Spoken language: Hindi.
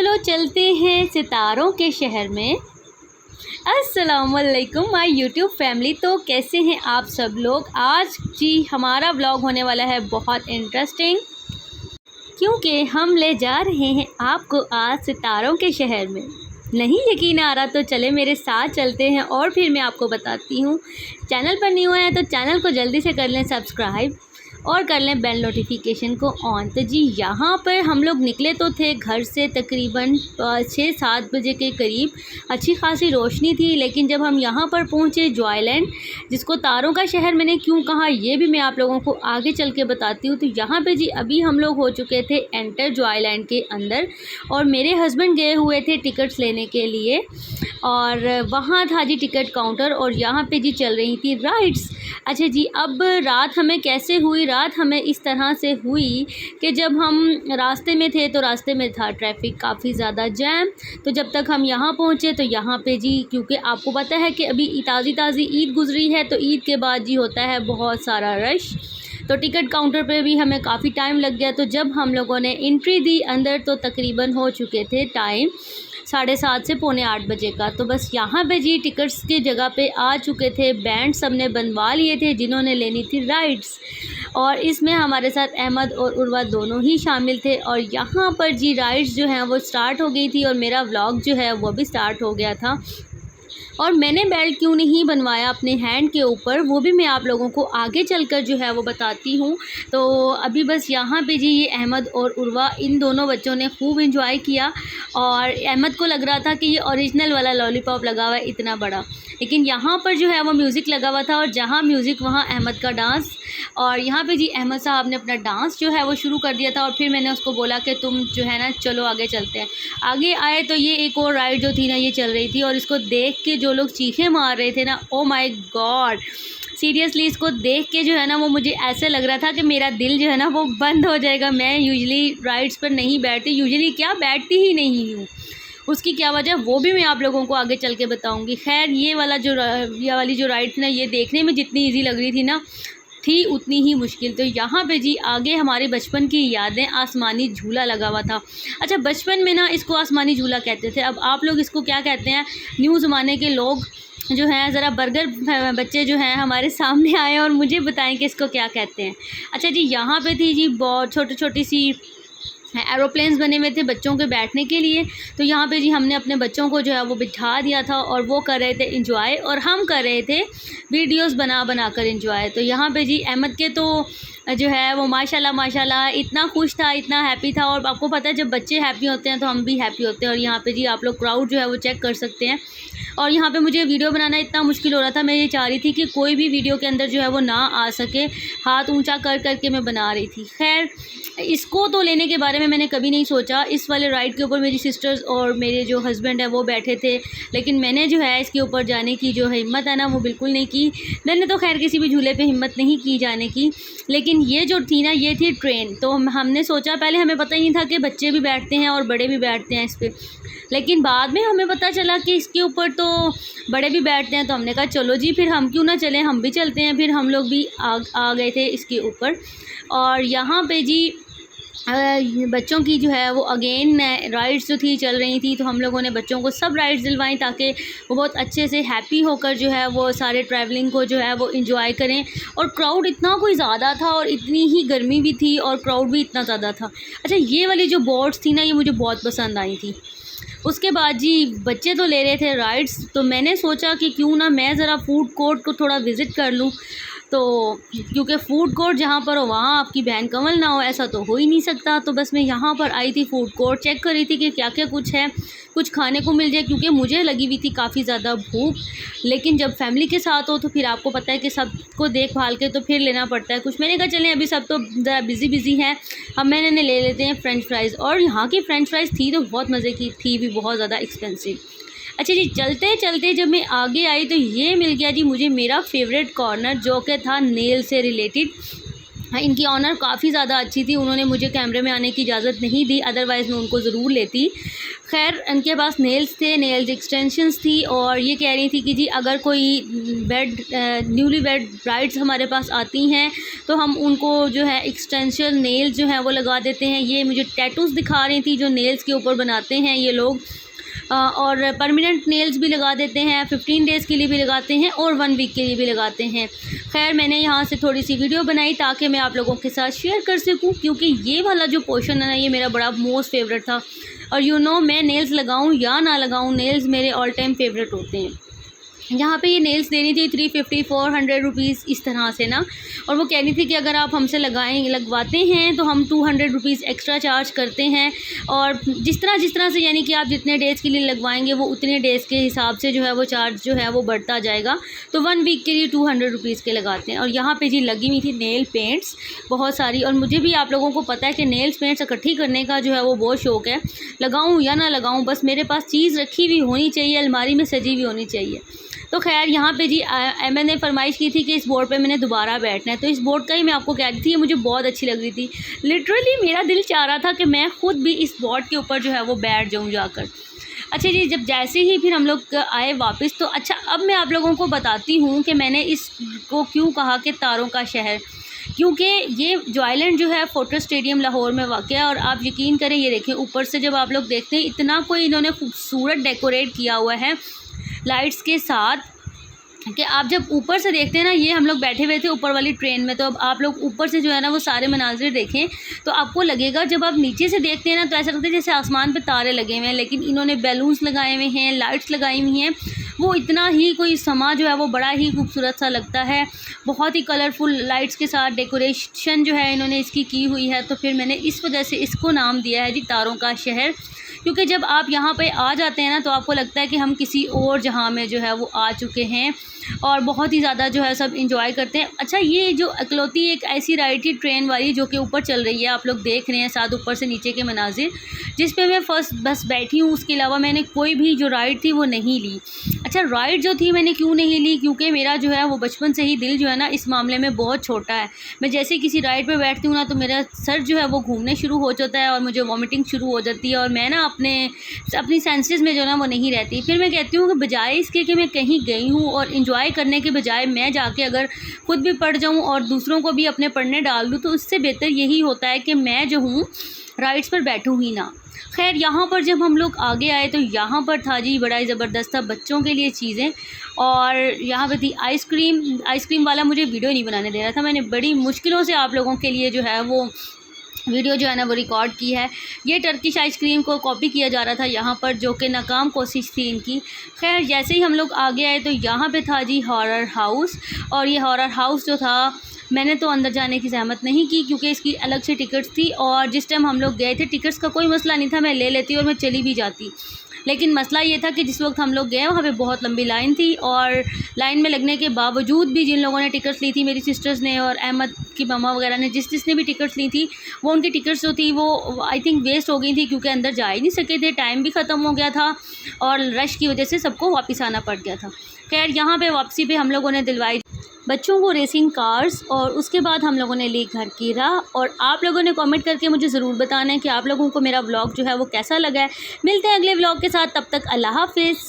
चलो चलते हैं सितारों के शहर में। अस्सलामुअलैकुम माय यूट्यूब फैमिली। तो कैसे हैं आप सब लोग। आज जी हमारा व्लॉग होने वाला है बहुत इंटरेस्टिंग, क्योंकि हम ले जा रहे हैं आपको आज सितारों के शहर में। नहीं यकीन आ रहा तो चले मेरे साथ चलते हैं और फिर मैं आपको बताती हूँ। चैनल पर न्यू है तो चैनल को जल्दी से कर लें सब्सक्राइब और कर लें बेल नोटिफिकेशन को ऑन। तो जी यहाँ पर हम लोग निकले तो थे घर से तकरीबन 6-7 बजे के करीब। अच्छी खासी रोशनी थी, लेकिन जब हम यहाँ पर पहुँचे जॉयलैंड, जिसको तारों का शहर मैंने क्यों कहा ये भी मैं आप लोगों को आगे चल के बताती हूँ। तो यहाँ पे जी अभी हम लोग हो चुके थे एंटर जॉयलैंड के अंदर, और मेरे हस्बैंड गए हुए थे टिकट्स लेने के लिए, और वहाँ था जी टिकट काउंटर, और यहाँ पे जी चल रही थी राइड्स। अच्छा जी, अब रात हमें कैसे हुई। रात हमें इस तरह से हुई कि जब हम रास्ते में थे तो रास्ते में था ट्रैफिक काफ़ी ज़्यादा जैम। तो जब तक हम यहाँ पहुँचे तो यहाँ पे जी, क्योंकि आपको पता है कि अभी ताज़ी ईद गुजरी है, तो ईद के बाद जी होता है बहुत सारा रश। तो टिकट काउंटर पे भी हमें काफ़ी टाइम लग गया। तो जब हम लोगों ने एंट्री दी अंदर तो तकरीबन हो चुके थे टाइम 7:30 से 7:45 बजे का। तो बस यहाँ पे जी टिकट्स की जगह पे आ चुके थे। बैंड सबने बनवा लिए थे जिन्होंने लेनी थी राइड्स, और इसमें हमारे साथ अहमद और उर्वा दोनों ही शामिल थे। और यहाँ पर जी राइड्स जो हैं वो स्टार्ट हो गई थी, और मेरा व्लॉग जो है वो भी स्टार्ट हो गया था। और मैंने बेल्ट क्यों नहीं बनवाया अपने हैंड के ऊपर, वो भी मैं आप लोगों को आगे चलकर जो है वो बताती हूँ। तो अभी बस यहाँ पे जी ये अहमद और उर्वा, इन दोनों बच्चों ने खूब एंजॉय किया। और अहमद को लग रहा था कि ये ओरिजिनल वाला लॉलीपॉप लगा हुआ है इतना बड़ा, लेकिन यहाँ पर जो है वो म्यूज़िक लगा हुआ था, और जहाँ म्यूज़िक वहाँ अहमद का डांस। और यहाँ पे जी अहमद साहब ने अपना डांस जो है वो शुरू कर दिया था, और फिर मैंने उसको बोला कि तुम जो है ना चलो आगे चलते हैं। आगे आए तो ये एक और राइड जो थी ना ये चल रही थी, और इसको देख के जो लोग चीखें मार रहे थे ना, ओ माय गॉड, सीरियसली इसको देख के जो है ना वो मुझे ऐसे लग रहा था कि मेरा दिल जो है ना वो बंद हो जाएगा। मैं यूजुअली राइड्स पर नहीं बैठती, यूजुअली क्या बैठती ही नहीं हूँ। उसकी क्या वजह वो भी मैं आप लोगों को आगे चल के बताऊँगी। खैर ये वाली जो राइड थी ना, ये देखने में जितनी ईजी लग रही थी ना, थी उतनी ही मुश्किल। तो यहाँ पे जी आगे हमारे बचपन की यादें, आसमानी झूला लगा हुआ था। अच्छा, बचपन में ना इसको आसमानी झूला कहते थे, अब आप लोग इसको क्या कहते हैं। न्यू ज़माने के लोग जो हैं, ज़रा बर्गर बच्चे जो हैं हमारे सामने आए और मुझे बताएं कि इसको क्या कहते हैं। अच्छा जी, यहाँ पे थी जी बहुत छोटी सी एरोप्लेन्स बने हुए थे बच्चों के बैठने के लिए। तो यहाँ पे जी हमने अपने बच्चों को जो है वो बिठा दिया था, और वो कर रहे थे एंजॉय, और हम कर रहे थे वीडियोस बना कर एंजॉय। तो यहाँ पे जी अहमद के तो जो है वो माशाल्लाह इतना खुश था, इतना हैप्पी था। और आपको पता है जब बच्चे हैप्पी होते हैं तो हम भी हैप्पी होते हैं। और यहाँ पे जी आप लोग क्राउड जो है वो चेक कर सकते हैं। और यहाँ पे मुझे वीडियो बनाना इतना मुश्किल हो रहा था, मैं ये चाह रही थी कि कोई भी वीडियो के अंदर जो है वो ना आ सके, हाथ ऊंचा कर करके मैं बना रही थी। खैर इसको तो लेने के बारे में मैंने कभी नहीं सोचा। इस वाले राइड के ऊपर मेरी सिस्टर्स और मेरे जो हस्बैंड है वो बैठे थे, लेकिन मैंने जो है इसके ऊपर जाने की जो हिम्मत है ना वो बिल्कुल नहीं की। मैंने तो खैर किसी भी झूले पे हिम्मत नहीं की जाने की। लेकिन ये जो थी ना ये थी ट्रेन। तो हमने सोचा, पहले हमें पता ही नहीं था कि बच्चे भी बैठते हैं और बड़े भी बैठते हैं इस पर, लेकिन बाद में हमें पता चला कि इसके ऊपर तो बड़े भी बैठते हैं। तो हमने कहा चलो जी फिर हम क्यों ना चलें, हम भी चलते हैं। फिर हम लोग भी आ गए थे इसके ऊपर। और यहाँ पे जी बच्चों की जो है वो अगेन राइड्स जो थी चल रही थी, तो हम लोगों ने बच्चों को सब राइड्स दिलवाई ताकि वो बहुत अच्छे से हैप्पी होकर जो है वो सारे ट्रैवलिंग को जो है वो एंजॉय करें। और क्राउड इतना कोई ज़्यादा था, और इतनी ही गर्मी भी थी, और क्राउड भी इतना ज़्यादा था। अच्छा, ये वाली जो बोट्स थी ना ये मुझे बहुत पसंद आई थी। उसके बाद जी बच्चे तो ले रहे थे राइड्स, तो मैंने सोचा कि क्यों ना मैं ज़रा फूड कोर्ट को थोड़ा विज़िट कर लूँ। तो क्योंकि फ़ूड कोर्ट जहाँ पर हो वहाँ आपकी बहन कंवल ना हो, ऐसा तो हो ही नहीं सकता। तो बस मैं यहाँ पर आई थी फ़ूड कोर्ट, चेक कर रही थी कि क्या क्या कुछ है, कुछ खाने को मिल जाए, क्योंकि मुझे लगी हुई थी काफ़ी ज़्यादा भूख। लेकिन जब फैमिली के साथ हो तो फिर आपको पता है कि सबको देखभाल के तो फिर लेना पड़ता है कुछ। मैंने कहा चलें अभी सब तो ज़रा बिज़ी हैं, अब मैंने ले लेते हैं फ़्रेंच फ्राइज़। और यहाँ की फ़्रेंच फ्राइज़ थी तो बहुत मज़े की थी, भी बहुत ज़्यादा एक्सपेंसिव। अच्छा जी, चलते चलते जब मैं आगे आई तो ये मिल गया जी मुझे मेरा फेवरेट कॉर्नर, जो कि था नेल से रिलेटेड। हाँ, इनकी ऑनर काफ़ी ज़्यादा अच्छी थी, उन्होंने मुझे कैमरे में आने की इजाज़त नहीं दी, अदरवाइज़ मैं उनको ज़रूर लेती। खैर इनके पास नेल्स थे, नेल्स एक्सटेंशंस थी और ये कह रही थी कि जी अगर कोई न्यूली वेड ब्राइड्स हमारे पास आती हैं तो हम उनको जो है एक्सटेंशन नेल्स जो हैं वो लगा देते हैं। ये मुझे टैटूज़ दिखा रही थी जो नेल्स के ऊपर बनाते हैं ये लोग, और परमानेंट नेल्स भी लगा देते हैं, 15 डेज़ के लिए भी लगाते हैं और 1 वीक के लिए भी लगाते हैं। खैर मैंने यहाँ से थोड़ी सी वीडियो बनाई ताकि मैं आप लोगों के साथ शेयर कर सकूँ, क्योंकि ये वाला जो पोर्शन है ना ये मेरा बड़ा मोस्ट फेवरेट था। और मैं नेल्स लगाऊँ या ना लगाऊँ, नेल्स मेरे ऑल टाइम फेवरेट होते हैं। यहाँ पे ये नेल्स देनी थी 350 400 रुपीज़ इस तरह से ना, और वो कह रही थी कि अगर आप हमसे लगवाते हैं तो हम 200 रुपीज़ एक्स्ट्रा चार्ज करते हैं, और जिस तरह से यानी कि आप जितने डेज़ के लिए लगवाएंगे वो उतने डेज़ के हिसाब से जो है वो चार्ज जो है वो बढ़ता जाएगा। तो 1 वीक के लिए 200 रुपीज़ के लगाते हैं। और यहाँ पे जी लगी हुई थी नेल पेंट्स बहुत सारी, और मुझे भी आप लोगों को पता है कि नेल्स पेंट्स इकट्ठी करने का जो है वो बहुत शौक़ है। लगाऊँ या ना लगाऊँ, बस मेरे पास चीज़ रखी हुई होनी चाहिए, अलमारी में सजी हुई होनी चाहिए। तो खैर यहाँ पे जी मैंने फरमाइश की थी कि इस बोर्ड पे मैंने दोबारा बैठना है, तो इस बोर्ड का ही मैं आपको कह रही थी, ये मुझे बहुत अच्छी लग रही थी। लिटरली मेरा दिल चाह रहा था कि मैं ख़ुद भी इस बोर्ड के ऊपर जो है वो बैठ जाऊँ जाकर। अच्छा जी, जब जैसे ही फिर हम लोग आए वापस, तो अच्छा अब मैं आप लोगों को बताती हूँ कि मैंने इसको क्यों कहा कि तारों का शहर, क्योंकि ये जो आइलैंड जो है फोर्ट्रेस स्टेडियम लाहौर में वाक़या है। और आप यकीन करें, ये देखें ऊपर से जब आप लोग देखते हैं इतना कोई इन्होंने खूबसूरत डेकोरेट किया हुआ है लाइट्स के साथ कि आप जब ऊपर से देखते हैं ना, ये हम लोग बैठे हुए थे ऊपर वाली ट्रेन में, तो अब आप लोग ऊपर से जो है ना वो सारे मनाजिर देखें तो आपको लगेगा, जब आप नीचे से देखते हैं ना तो ऐसा लगता है जैसे आसमान पे तारे लगे हुए हैं, लेकिन इन्होंने बैलून्स लगाए हुए हैं, लाइट्स लगाई हुई हैं, वो इतना ही कोई समा जो है वो बड़ा ही खूबसूरत सा लगता है। बहुत ही कलरफुल लाइट्स के साथ डेकोरेशन जो है इन्होंने इसकी की हुई है। तो फिर मैंने इस वजह से इसको नाम दिया है जी तारों का शहर, क्योंकि जब आप यहाँ पे आ जाते हैं ना तो आपको लगता है कि हम किसी और जहाँ में जो है वो आ चुके हैं, और बहुत ही ज़्यादा जो है सब इंजॉय करते हैं। अच्छा, ये जो इकलौती एक ऐसी राइड थी ट्रेन वाली जो कि ऊपर चल रही है, आप लोग देख रहे हैं साथ ऊपर से नीचे के मनाजिर, जिस पे मैं फर्स्ट बस बैठी हूँ। उसके अलावा मैंने कोई भी जो राइड थी वो नहीं ली। अच्छा, राइड जो थी मैंने क्यों नहीं ली, क्योंकि मेरा जो है वो बचपन से ही दिल जो है ना इस मामले में बहुत छोटा है। मैं जैसे ही किसी राइड पर बैठती हूँ ना तो मेरा सर जो है वो घूमने शुरू हो जाता है और मुझे वॉमिटिंग शुरू हो जाती है, और मैं ना अपनी सेंसेस में जो ना वो नहीं रहती। फिर मैं कहती हूँ कि बजाय इसके कि मैं कहीं गई हूँ और इन्जॉय करने के बजाय मैं जाके अगर खुद भी पढ़ जाऊँ और दूसरों को भी अपने पढ़ने डाल दूँ, तो उससे बेहतर यही होता है कि मैं जो हूँ राइड्स पर बैठूँ ही ना। खैर यहाँ पर जब हम लोग आगे आए तो यहाँ पर था जी बड़ा ही ज़बरदस्त था बच्चों के लिए चीज़ें, और यहाँ पे थी आइसक्रीम वाला मुझे वीडियो नहीं बनाने दे रहा था। मैंने बड़ी मुश्किलों से आप लोगों के लिए जो है वो वीडियो जो है ना वो रिकॉर्ड की है। ये टर्किश आइसक्रीम को कॉपी किया जा रहा था यहाँ पर, जो कि नाकाम कोशिश थी इनकी। खैर जैसे ही हम लोग आगे आए तो यहाँ पे था जी हॉरर हाउस, और ये हॉरर हाउस जो था मैंने तो अंदर जाने की ज़हमत नहीं की क्योंकि इसकी अलग से टिकट्स थी, और जिस टाइम हम लोग गए थे टिकट्स का कोई मसला नहीं था, मैं ले लेती और मैं चली भी जाती। लेकिन मसला ये था कि जिस वक्त हम लोग गए वहाँ पे बहुत लंबी लाइन थी, और लाइन में लगने के बावजूद भी जिन लोगों ने टिकट्स ली थी, मेरी सिस्टर्स ने और अहमद की मम्मा वगैरह ने, जिसने भी टिकट्स ली थी, वो उनकी टिकट्स जो थी वो आई थिंक वेस्ट हो गई थी, क्योंकि अंदर जा ही नहीं सके थे, टाइम भी ख़त्म हो गया था और रश की वजह से सबको वापस आना पड़ गया था। खैर यहाँ पर वापसी पर हम लोगों ने दिलवाई बच्चों को रेसिंग कार्स, और उसके बाद हम लोगों ने ली घर की राह। और आप लोगों ने कमेंट करके मुझे ज़रूर बताना है कि आप लोगों को मेरा व्लॉग जो है वो कैसा लगा है। मिलते हैं अगले व्लॉग के साथ, तब तक अल्लाह हाफिज़।